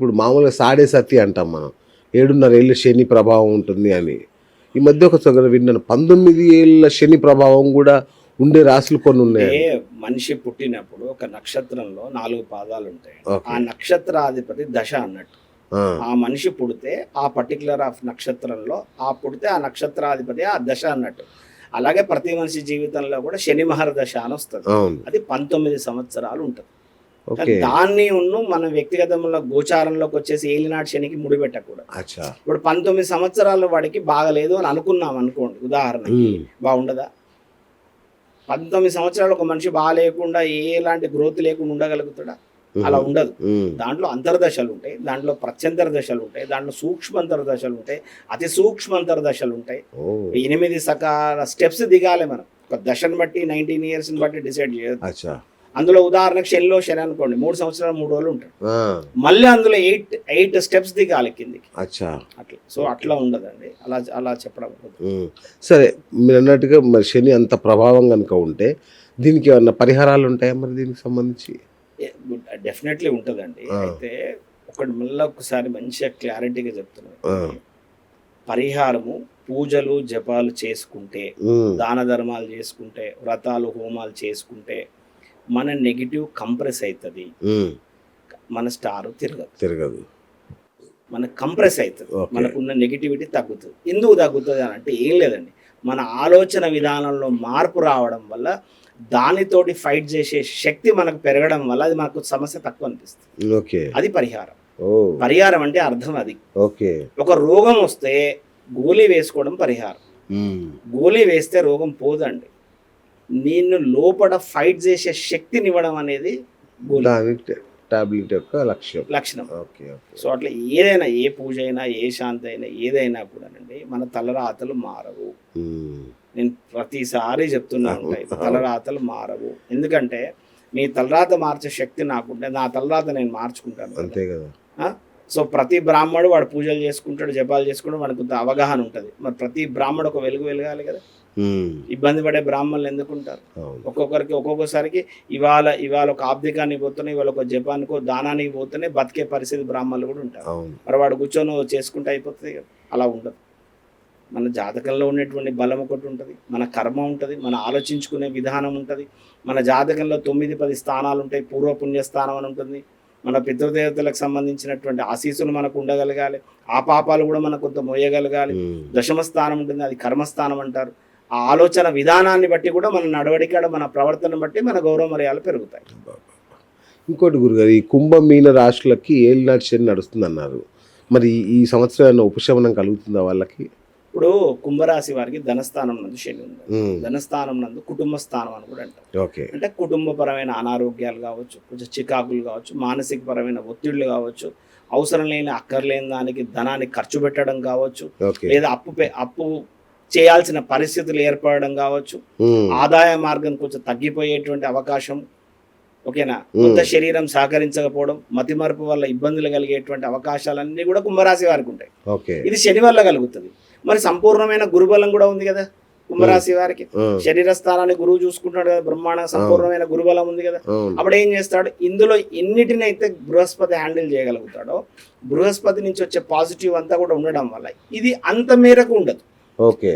ఇప్పుడు మామూలుగా సాడే సతి అంటాం మనం. 7.5 ఏళ్ల శని ప్రభావం ఉంటుంది అని. ఈ మధ్య ఒక విన్నాను. 19 ఏళ్ల శని ప్రభావం గూడా ఉండే రాశులు కొన్ని అంటే ఉన్నాయని. మనిషి పుట్టినప్పుడు ఒక నక్షత్రంలో 4 పాదాలుంటాయి. ఆ ఓకే. నక్షత్రాధిపతి దశ అన్నట్టు. ఆ! ఆ మనిషి పుడితే ఆ పర్టిక్యులర్ ఆఫ్ నక్షత్రంలో పుడితే ఆ నక్షత్రాధిపతి ఆ దశ అన్నట్టు. అలాగే ప్రతి మనిషి జీవితంలో కూడా శని మహర్దశ అని వస్తది. అవును. అది 19 సంవత్సరాలు ఉంటది. కానీ ఓకే. దాన్ని మన వ్యక్తిగతంలో గోచారంలోకి వచ్చేసి ఏలినాటి శనికి ముడిపెట్టకూడదు. అచ్చా! ఇప్పుడు 19 సంవత్సరాల వాడికి బాగలేదు అని అనుకున్నాం అనుకోండి ఉదాహరణకి. హ్మ్. బాగుండదా? 19 సంవత్సరాలు ఒక మనిషి బాగాలేకుండా ఎలాంటి గ్రోత్ లేకుండా ఉండగలుగుతాడా? అలా ఉండదు. హ్మ్. దాంట్లో అంతర్దశలు ఉంటాయి, దాంట్లో ప్రత్యంతర దశలు ఉంటాయి, దాంట్లో సూక్ష్మంతర దశలు ఉంటాయి, అతి సూక్ష్మంతర దశలు ఉంటాయి. ఓహ్! 8 సకాల స్టెప్స్ దిగాలి మనం. ఒక దశను బట్టి 19 ఇయర్స్ని బట్టి డిసైడ్ చేయొద్దు. అచ్చా! అందులో ఉదాహరణకు శని అనుకోండి 3 సంవత్సరాలు 3 రోజులు ఉంటాడు. ఆ! మళ్ళీ అందులో 8 స్టెప్స్ దిగాలి కిందికి. అచ్చా! అట్లా. సో అట్లా ఉండదండి. అలా చెప్పడం ఉండదు. హ్మ్. సరే, మీరన్నట్టుగా మరి శని అంత ప్రభావం గనుక ఉంటే దీనికి ఏమన్నా పరిహారాలు ఉంటాయా మరి దీనికి సంబంధించి? డెఫినెట్లీ ఉంటుందండి. ఆ! అయితే మళ్ళీ ఒకసారి మంచిగా క్లారిటీగా చెప్తున్నాను. ఆ! పరిహారము పూజలు జపాలు చేసుకుంటే, హ్మ్. దాన ధర్మాలు చేసుకుంటే, వ్రతాలు హోమాలు చేసుకుంటే మన నెగిటివ్ కంప్రెస్ అవుతుంది. హ్మ్. మన స్టార్ తిరగదు. మన కంప్రెస్ అవుతుంది. ఓకే. మనకున్న నెగిటివిటీ తగ్గుతుంది. ఎందుకు తగ్గుతుంది అని అంటే ఏం లేదండి, మన ఆలోచన విధానంలో మార్పు రావడం వల్ల దానితోటి ఫైట్ చేసే శక్తి మనకు పెరగడం వల్ల అది మనకు సమస్య తక్కువ అనిపిస్తుంది. ఓకే. అది పరిహారం. ఓహ్! పరిహారం అంటే అర్థం అది. ఓకే. ఒక రోగం వస్తే గోళీ వేసుకోవడం పరిహారం. హ్మ్. గోళీ వేస్తే రోగం పోదండి. నిన్ను లోపల ఫైట్ చేసే శక్తినివ్వడం అనేది గోళీ దాని టాబ్లెట్ యొక్క లక్షణం. ఓకే. ఓకే. సో అట్లా ఏదైనా, ఏ పూజ అయినా, ఏ శాంతి అయినా, ఏదైనా కూడానండి మన తలరాతలు మారవు. హ్మ్. నేను ప్రతిసారి చెప్తున్నా ఉంటాయి, తలరాతలు మారవు. ఎందుకంటే మీ తలరాత మార్చే శక్తి నాకుంటే నా తలరాత నేను మార్చుకుంటాను కదా. అంతే కదా. సో ప్రతి బ్రాహ్మడు వాడు పూజలు చేసుకుంటాడు, జపాలు చేసుకుంటాడు, వాడికి కొంత అవగాహన ఉంటుంది. మరి ప్రతి బ్రాహ్మడు ఒక వెలగాలి కదా. హ్మ్. ఇబ్బంది పడే బ్రాహ్మణులు ఎందుకు ఉంటారు? అవును. ఒక్కొక్కసారికి ఇవాళ ఒక ఆబ్దికానికి పోతేనే, ఇవాళ ఒక జపానికో దానానికి పోతేనే బతికే పరిస్థితి బ్రాహ్మణులు కూడా ఉంటారు. అవును. మరి వాడు కూర్చొని చేసుకుంటే అయిపోతుంది కదా. అలా ఉండదు. మన జాతకంలో ఉన్నటువంటి బలం ఒకటి ఉంటుంది, మన కర్మ ఉంటుంది, మన ఆలోచించుకునే విధానం ఉంటుంది. మన జాతకంలో 9-10 స్థానాలు ఉంటాయి. పూర్వపుణ్య స్థానం అని ఉంటుంది. మన పితృదేవతలకు సంబంధించినటువంటి ఆశీస్సులు మనకు ఉండగలగాలి. ఆ పాపాలు కూడా మనకు కొంత మోయగలగాలి. హ్మ్. దశమ స్థానం ఉంటుంది, అది కర్మస్థానం అంటారు. ఆ ఆలోచన విధానాన్ని బట్టి కూడా మన నడవడిక, మన ప్రవర్తన బట్టి మన గౌరవ మర్యాదలు పెరుగుతాయి. ఇంకోటి గురుగారు, ఈ కుంభమీన రాశులకి ఏలినాటి శని నడుస్తుందన్నారు. మరి ఈ సంవత్సరం ఏమైనా ఉపశమనం కలుగుతుందా వాళ్ళకి? ఇప్పుడు కుంభరాశి వారికి ధనస్థానం నందు శని ఉంది. హ్మ్. ధనస్థానం నందు కుటుంబ స్థానం అని కూడా అంటారు. ఓకే. అంటే కుటుంబపరమైన అనారోగ్యాలు కావచ్చు, కొంచెం చికాకులు కావచ్చు, మానసికపరమైన ఒత్తిళ్లు కావచ్చు, అవసరం లేని అక్కర్లేని దానికి ధనాన్ని ఖర్చు పెట్టడం కావచ్చు, ఓకే. లేదా అప్పు చేయాల్సిన పరిస్థితులు ఏర్పడడం కావచ్చు, హ్మ్. ఆదాయ మార్గం కొంచెం తగ్గిపోయేటువంటి అవకాశం. ఓకేనా? కొంత శరీరం సహకరించకపోవడం, మతిమరుపు వల్ల ఇబ్బందులు కలిగేటువంటి అవకాశాలన్నీ కూడా కుంభరాశి వారికి ఉంటాయి. ఓకే. ఇది శని వల్ల కలుగుతుంది. మరి సంపూర్ణమైన గురుబలం కూడా ఉంది కదా కుంభరాశి వారికి. శరీర స్థానాన్ని గురువు చూసుకుంటాడు కదా, బ్రహ్మాండ సంపూర్ణమైన గురుబలం ఉంది కదా. అవును. అప్పుడు ఏం చేస్తాడు? ఇందులో ఎన్నిటినైతే బృహస్పతి హ్యాండిల్ చేయగలుగుతాడో, బృహస్పతి నుంచి వచ్చే పాజిటివ్ అంతా కూడా ఉండడం వల్ల ఇది అంత మేరకు ఉండదు. ఓకే.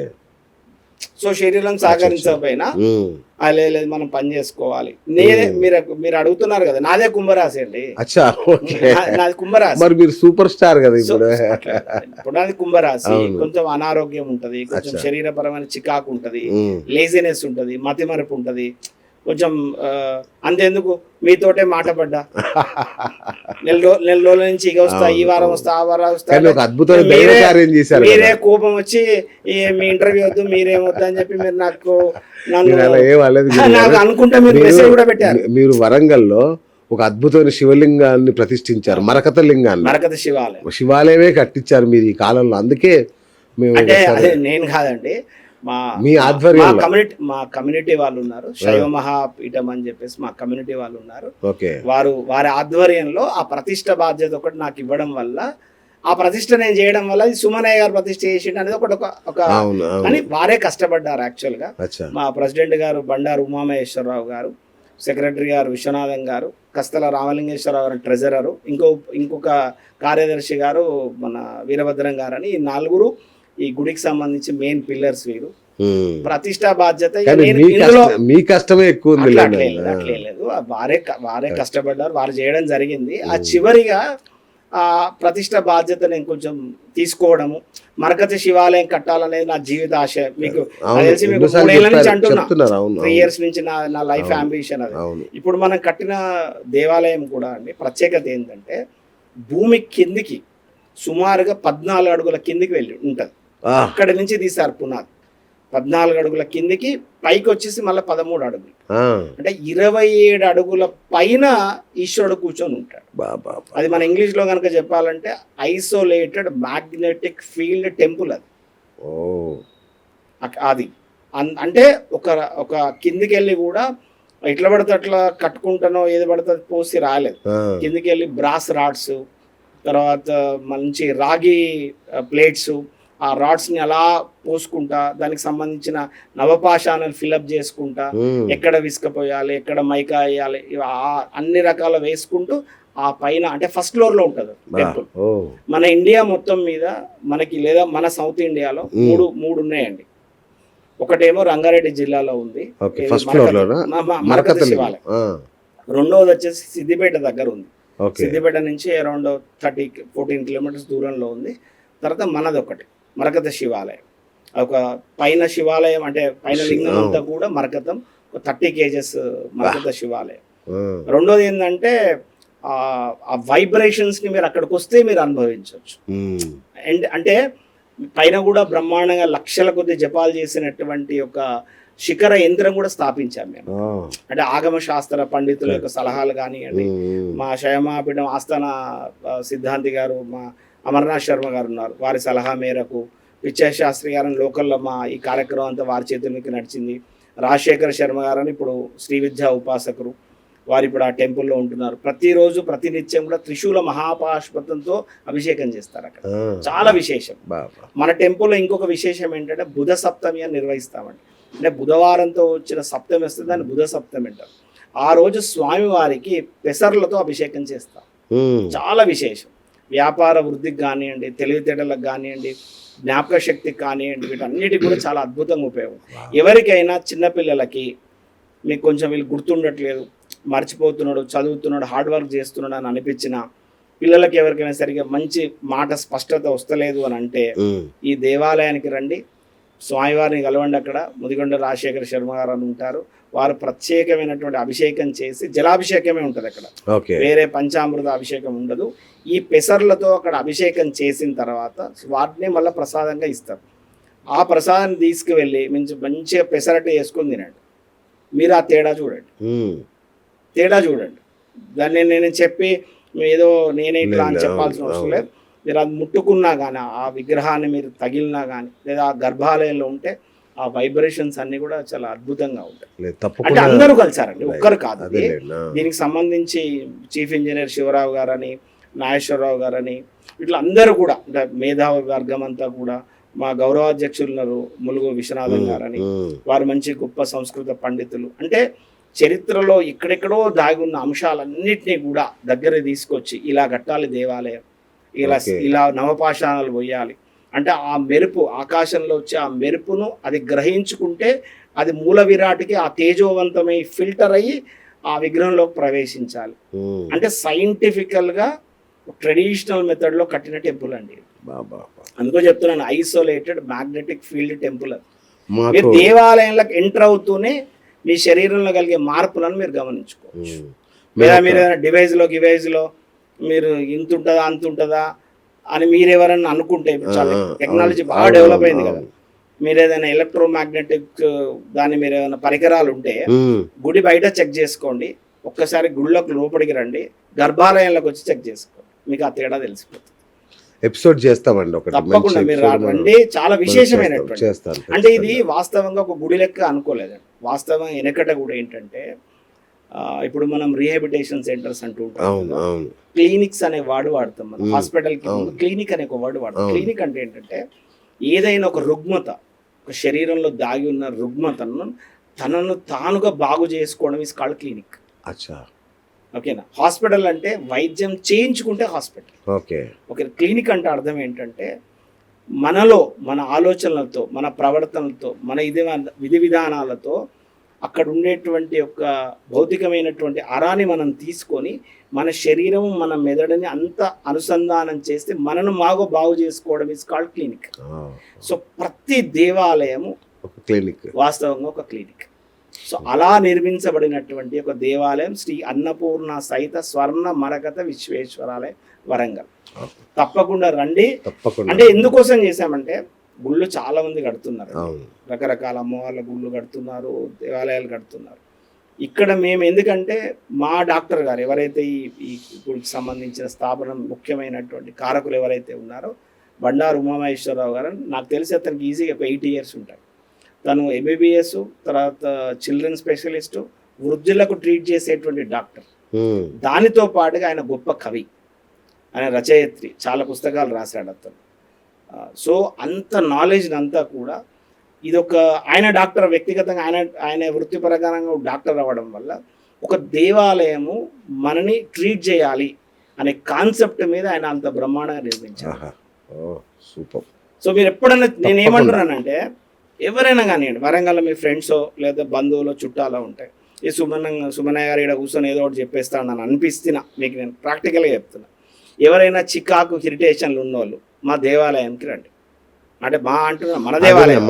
సో శరీరం సహకరించకపోయినా హ్మ్. లేదు మనం పని చేసుకోవాలి. మీరు అడుగుతున్నారు కదా, నాదే కుంభరాశి అండి. అచ్చా. ఓకే. నాది కుంభరాశి. మరి మీరు సూపర్ స్టార్ కదా ఇప్పుడు. ఇప్పుడు నాది కుంభరాశి. అవును. కొంచెం అనారోగ్యం ఉంటది, కొంచెం అచ్చా. శరీరపరమైన చికాకు ఉంటది, హ్మ్. లేజినెస్ ఉంటది, మతిమరుపు ఉంటది, కొంచెం అంతెందుకు మీతోటే మాట పడ్డా నెల రోజుల నుంచి ఇక వస్తా, ఈ వారం వస్తా, ఆ వారం వస్తా, కానీ ఒక అద్భుతమైన దైవ కార్యం చేశారు మీరే కదా. కోపం వచ్చి మీ ఇంటర్వ్యూ వద్దు, మీరేమొద్దు అని చెప్పి మీరు మీరు అలా ఏం అనలేదు గురుగారు. నాకు అనుకుంటే మీరు మెసేజ్ కూడా పెట్టారు. మీరు వరంగల్లో ఒక అద్భుతమైన శివలింగాన్ని ప్రతిష్ఠించారు, మరకత లింగాన్ని. మరకత శివాలయం శివాలయమే కట్టించారు మీరు ఈ కాలంలో. అందుకే మేము అంటే అదే నేను కాదండి, మీ ఆధ్వర్యంలో మా కమ్యూనిటీ వాళ్ళు ఉన్నారు, శైవ మహాపీఠం అని చెప్పేసి మా కమ్యూనిటీ వాళ్ళు ఉన్నారు. ఓకే. వారి ఆధ్వర్యంలో ఆ ప్రతిష్ట బాధ్యత ఒకటి నాకు ఇవ్వడం వల్ల, ఆ ప్రతిష్ట నేను చేయడం వల్ల సుమనయ్య గారు ప్రతిష్ట చేసిండు అనేది ఒక కానీ వారే కష్టపడ్డారు యాక్చువల్గా. అచ్చా. మా ప్రెసిడెంట్ గారు బండారు ఉమామహేశ్వరరావు గారు. సెక్రటరీ గారు విశ్వనాథన్ గారు, కస్తల రామలింగేశ్వరరావు గారు ట్రెజరరు, ఇంకొక కార్యదర్శి గారు మన వీరభద్రం గారు అని, ఈ నలుగురు ఈ గుడికి సంబంధించి మెయిన్ పిల్లర్స్ వీరు. ప్రతిష్టా బాధ్యత మీ కష్టమే ఎక్కువ ఉంది. అట్లే లేదు, వారే కష్టపడ్డారు, వారు చేయడం జరిగింది. ఆ చివరిగా ఆ ప్రతిష్ట బాధ్యత నేను కొంచెం తీసుకోవడము, మరకత శివాలయం కట్టాలనేది నా జీవిత ఆశ. మీకు తెలిసి మీకు 3 ఏళ్ల నుంచి అంటున్నా, 3 years నుంచి నా లైఫ్ అంబిషన్ అది. ఇప్పుడు మనం కట్టిన దేవాలయం కూడా అండి ప్రత్యేకత ఏంటంటే భూమి కిందికి సుమారుగా 14 అడుగుల కిందికి వెళ్ళి ఉంటుంది. అక్కడి నుంచి తీశారు పునాది. 14 అడుగుల కిందికి, పైకి వచ్చేసి మళ్ళీ 13 అడుగులు, అంటే 27 అడుగుల పైన ఈశ్వరుడు కూర్చొని ఉంటాడు. అది మన ఇంగ్లీష్ లో కనుక చెప్పాలంటే ఐసోలేటెడ్ మ్యాగ్నెటిక్ ఫీల్డ్ టెంపుల్ అది. అది అంటే ఒక కిందికి వెళ్ళి కూడా ఎట్లా పడితే అట్లా కట్టుకుంటానో ఏది పడితే పోసి రాలేదు. కిందికి వెళ్ళి బ్రాస్ రాడ్స్, తర్వాత మంచి రాగి ప్లేట్స్, ఆ రాడ్స్ ని అలా పోసుకుంటా, దానికి సంబంధించిన నవపాషాణాలు ఫిల్అప్ చేసుకుంటా, ఎక్కడ విసుకపోయాలి, ఎక్కడ మైకా వేయాలి, అన్ని రకాల వేసుకుంటూ ఆ పైన, అంటే ఫస్ట్ ఫ్లోర్ లో ఉంటుంది టెంపుల్. మన ఇండియా మొత్తం మీద మనకి, లేదా మన సౌత్ ఇండియాలో మూడు ఉన్నాయండి. ఒకటేమో రంగారెడ్డి జిల్లాలో ఉంది మరకత శివాలయం, రెండవది వచ్చేసి సిద్దిపేట దగ్గర ఉంది. సిద్దిపేట నుంచి అరౌండ్ 14 kilometers దూరంలో ఉంది. తర్వాత మనది ఒకటి మరకత శివాలయం, ఒక పైన శివాలయం, అంటే పైన లింగం అంతా కూడా మరకతం, 30 kgs మరకత శివాలయం. రెండోది ఏంటంటే ఆ వైబ్రేషన్స్ ని మీరు అక్కడికి వస్తే మీరు అనుభవించవచ్చు. అండ్ అంటే పైన కూడా బ్రహ్మాండంగా లక్షల కొద్ది జపాలు చేసినటువంటి ఒక శిఖర యంత్రం కూడా స్థాపించాం మేము. అంటే ఆగమ శాస్త్ర పండితుల యొక్క సలహాలు కానివ్వండి, మా శయమాపీఠం ఆస్థాన సిద్ధాంతి గారు, మా అమర్నాథ్ శర్మ గారు ఉన్నారు, వారి సలహా మేరకు పిచ్చయ్య శాస్త్రి గారని లోకల్లో మా ఈ కార్యక్రమం అంతా వారి చేతులకి నడిచింది. రాజశేఖర శర్మ గారని ఇప్పుడు శ్రీ విద్యా ఉపాసకులు, వారు ఇప్పుడు ఆ టెంపుల్లో ఉంటున్నారు. ప్రతిరోజు ప్రతినిత్యం కూడా త్రిశూల మహాపాశుపతంతో అభిషేకం చేస్తారు అక్కడ. చాలా విశేషం. మన టెంపుల్లో ఇంకొక విశేషం ఏంటంటే బుధ సప్తమి అని నిర్వహిస్తామండి. అంటే బుధవారంతో వచ్చిన సప్తమి వస్తే దాన్ని బుధ సప్తమి అంటారు. ఆ రోజు స్వామివారికి పెసర్లతో అభిషేకం చేస్తాం. చాలా విశేషం. వ్యాపార వృద్ధికి కానివ్వండి, తెలివితేటలకు కానివ్వండి, జ్ఞాపక శక్తికి కానివ్వండి, వీటన్నిటికి కూడా చాలా అద్భుతంగా ఉపయోగం. ఎవరికైనా చిన్నపిల్లలకి మీకు కొంచెం వీళ్ళు గుర్తుండట్లేదు, మర్చిపోతున్నాడు, చదువుతున్నాడు, హార్డ్ వర్క్ చేస్తున్నాడు అని అనిపించిన పిల్లలకి ఎవరికైనా సరిగా మంచి మాట స్పష్టత వస్తలేదు అని అంటే ఈ దేవాలయానికి రండి, స్వామివారిని కలవండి. అక్కడ ముదిగొండ రాజశేఖర శర్మ గారు అని ఉంటారు, వారు ప్రత్యేకమైనటువంటి అభిషేకం చేసి, జలాభిషేకమే ఉంటుంది అక్కడ, వేరే పంచామృత అభిషేకం ఉండదు. ఈ పెసర్లతో అక్కడ అభిషేకం చేసిన తర్వాత వాటిని మళ్ళీ ప్రసాదంగా ఇస్తారు. ఆ ప్రసాదాన్ని తీసుకువెళ్ళి మంచిగా పెసరట్టు వేసుకొని తినండి. మీరు ఆ తేడా చూడండి. దాన్ని నేను చెప్పి ఏదో నేనే ఇట్లా అని చెప్పాల్సిన అవసరం లేదు. మీరు అది ముట్టుకున్నా కానీ, ఆ విగ్రహాన్ని మీరు తగిలినా కానీ, లేదా ఆ గర్భాలయంలో ఉంటే ఆ వైబ్రేషన్స్ అన్ని కూడా చాలా అద్భుతంగా ఉంటాయి. అంటే అందరూ కలిసారండి, ఒక్కరు కాదు. దీనికి సంబంధించి చీఫ్ ఇంజనీర్ శివరావు గారని, నాగేశ్వరరావు గారని, ఇట్లా అందరూ కూడా, అంటే మేధావి వర్గం అంతా కూడా, మా గౌరవాధ్యక్షులు ములుగు విశ్వనాథన్ గారని, వారు మంచి గొప్ప సంస్కృత పండితులు. అంటే చరిత్రలో ఎక్కడెక్కడో దాగి ఉన్న అంశాలన్నింటినీ కూడా దగ్గర తీసుకొచ్చి ఇలా కట్టాలి దేవాలయం, ఇలా నవపాషాణాలు పోయాలి అంటే ఆ మెరుపు, ఆకాశంలో వచ్చే ఆ మెరుపును అది గ్రహించుకుంటే అది మూల విరాటికి ఆ తేజోవంతమై ఫిల్టర్ అయ్యి ఆ విగ్రహంలోకి ప్రవేశించాలి. అంటే సైంటిఫికల్గా ట్రెడిషనల్ మెథడ్లో కట్టిన టెంపుల్ అండి. అందుకో చెప్తున్నాను, ఐసోలేటెడ్ మ్యాగ్నెటిక్ ఫీల్డ్ టెంపుల్. మీరు దేవాలయంలోకి ఎంటర్ అవుతూనే మీ శరీరంలో కలిగే మార్పులను మీరు గమనించుకోవచ్చు. లేదా మీరు ఏదైనా డివైజ్లో మీరు ఇంత ఉంటుందా అంత ఉంటుందా అని మీరు ఎవరైనా అనుకుంటే, టెక్నాలజీ బాగా డెవలప్ అయింది కదా, మీరు ఏదైనా ఎలక్ట్రోమాగ్నెటిక్ దాని మీరు ఏదైనా పరికరాలు ఉంటే గుడి బయట చెక్ చేసుకోండి, ఒక్కసారి గుడిలోకి లోపలికి రండి, గర్భాలయంలోకి వచ్చి చెక్ చేసుకోండి, మీకు ఆ తేడా తెలిసిపోతుంది. ఎపిసోడ్ చేస్తామండి ఒకటి, తప్పకుండా మీరు రండి. చాలా విశేషమైనటువంటి, అంటే ఇది వాస్తవంగా ఒక గుడి లెక్క అనుకోలేదండి. వాస్తవం వెనకట కూడా ఏంటంటే, ఇప్పుడు మనం రీహాబిలిటేషన్ సెంటర్స్ అంటూ ఉంటాం, క్లినిక్స్ అనే వర్డ్ వాడతాం మనం. హాస్పిటల్ కి క్లినిక్ అనే ఒక వర్డ్ వాడతాం. క్లినిక్ అంటే ఏంటంటే ఏదైనా ఒక రుగ్మత, ఒక శరీరంలో దాగి ఉన్న రుగ్మతను తనను తానుగా బాగు చేసుకోవడం ఇస్ కాల్డ్ క్లినిక్. అచ్చా. ఓకేనా. హాస్పిటల్ అంటే వైద్యం చేయించుకుంటే హాస్పిటల్. ఓకే. ఓకే. క్లినిక్ అంటే అర్థం ఏంటంటే మనలో మన ఆలోచనలతో, మన ప్రవర్తనలతో, మన విధి విధానాలతో అక్కడ ఉండేటువంటి ఒక భౌతికమైనటువంటి అరాని మనం తీసుకొని మన శరీరం, మన మెదడుని అంత అనుసంధానం చేస్తే మనను బాగు చేసుకోవడం ఇస్ కాల్డ్ క్లినిక్. సో ప్రతి దేవాలయము ఒక క్లినిక్, వాస్తవంగా ఒక క్లినిక్. సో అలా నిర్మించబడినటువంటి ఒక దేవాలయం శ్రీ అన్నపూర్ణ సహిత స్వర్ణ మరకత విశ్వేశ్వరాలయం వరంగల్. తప్పకుండా రండి. తప్పకుండా. అంటే ఎందుకోసం చేశామంటే గుళ్ళు చాలా మంది కడుతున్నారు, రకరకాల అమ్మవార్ల గుళ్ళు కడుతున్నారు, దేవాలయాలు కడుతున్నారు. ఇక్కడ మేము ఎందుకంటే మా డాక్టర్ గారు ఎవరైతే ఈ గుడికి సంబంధించిన స్థాపన ముఖ్యమైనటువంటి కారకులు ఎవరైతే ఉన్నారో బండారు ఉమామహేశ్వరరావు గారు, నాకు తెలిసి అతనికి ఈజీగా 80 years ఉంటాయి. తను ఎంబీబీఎస్, తర్వాత చిల్డ్రన్ స్పెషలిస్టు, వృద్ధులకు ట్రీట్ చేసేటువంటి డాక్టర్. దానితో పాటుగా ఆయన గొప్ప కవి, ఆయన రచయిత్రి, చాలా పుస్తకాలు రాశాడు అతను. సో అంత నాలెడ్జ్ అంతా కూడా ఇదొక ఆయన డాక్టర్ వ్యక్తిగతంగా ఆయన వృత్తిపరంగా డాక్టర్ అవ్వడం వల్ల ఒక దేవాలయము మనని ట్రీట్ చేయాలి అనే కాన్సెప్ట్ మీద ఆయన అంత బ్రహ్మాండంగా నిర్మించారు. సూపర్. సో మీరు ఎప్పుడైనా నేను ఏమంటున్నానంటే ఎవరైనా కానివ్వండి, వరంగల్లో మీ ఫ్రెండ్సో లేదా బంధువులో చుట్టాలో ఉంటాయి, ఈ సుమనయ్య గారు ఇక్కడ కూర్చొని ఏదో ఒకటి చెప్పేస్తాను నన్ను అనిపిస్తున్నా, మీకు నేను ప్రాక్టికల్గా చెప్తున్నా. ఎవరైనా చికాకు ఇరిటేషన్లు ఉన్నోళ్ళు మా దేవాలయానికి రండి. అంటే మా అంటున్నా మన దేవాలయం,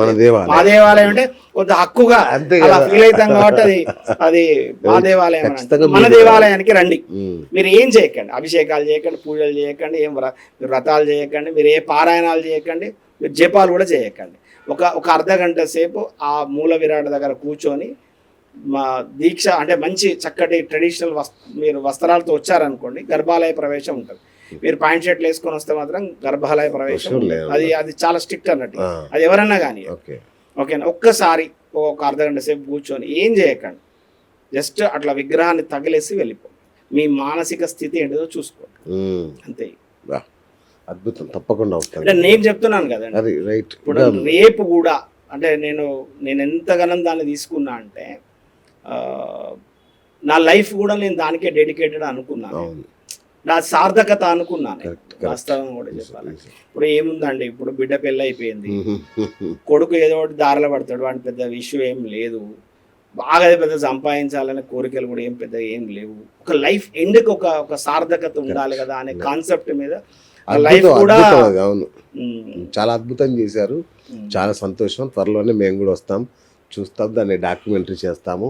మా దేవాలయం అంటే కొంత హక్కుగా అలా ఫీల్ అవుతాం కాబట్టి అది మా దేవాలయం. మన దేవాలయానికి రండి. మీరు ఏం చేయకండి, అభిషేకాలు చేయకండి, పూజలు చేయకండి, ఏం వ్రతాలు చేయకండి, మీరు ఏ పారాయణాలు చేయకండి, మీరు జపాలు కూడా చేయకండి. ఒక అర్ధగంట సేపు ఆ మూల విరాట్ దగ్గర కూర్చొని మా దీక్ష అంటే మంచి చక్కటి ట్రెడిషనల్ మీరు వస్త్రాలతో వచ్చారనుకోండి, గర్భాలయ ప్రవేశం ఉంటుంది. మీరు పాయింట్ షర్ట్లు వేసుకొని వస్తే మాత్రం గర్భాలయ ప్రవేశం అది చాలా స్ట్రిక్ట్ అన్నట్టు. అది ఎవరన్నా కానీ ఓకేనా. ఒక్కసారి ఒక అర్ధగంట సేపు కూర్చొని ఏం చేయకండి, జస్ట్ అట్లా విగ్రహాన్ని తగిలేసి వెళ్ళిపోండి. మీ మానసిక స్థితి ఏంటిదో చూసుకోండి, అంతే. అద్భుతం. తప్పకుండా అంటే నేను చెప్తున్నాను కదండి. ఇప్పుడు రేపు కూడా అంటే నేను ఎంతగానో దాన్ని తీసుకున్నా అంటే నా లైఫ్ కూడా నేను దానికే డెడికేటెడ్ అనుకున్నాను, నా సార్థకత అనుకున్నాను. వాస్తవం కూడా చెప్పాలి. ఇప్పుడు ఏముందండి, ఇప్పుడు బిడ్డ పెళ్ళి అయిపోయింది, కొడుకు ఏదో ఒకటి దారిలో పడతాడు, వాడి పెద్ద ఇష్యూ ఏం లేదు, బాగా పెద్ద సంపాదించాలనే కోరికలు కూడా ఏం లేవు. ఒక లైఫ్ ఎండ్కి ఒక సార్థకత ఉండాలి కదా అనే కాన్సెప్ట్ మీద లైఫ్ కూడా. అవును, చాలా అద్భుతం చేశారు. చాలా సంతోషం. త్వరలోనే మేము కూడా వస్తాం, చూస్తాం, దాన్ని డాక్యుమెంటరీ చేస్తాము.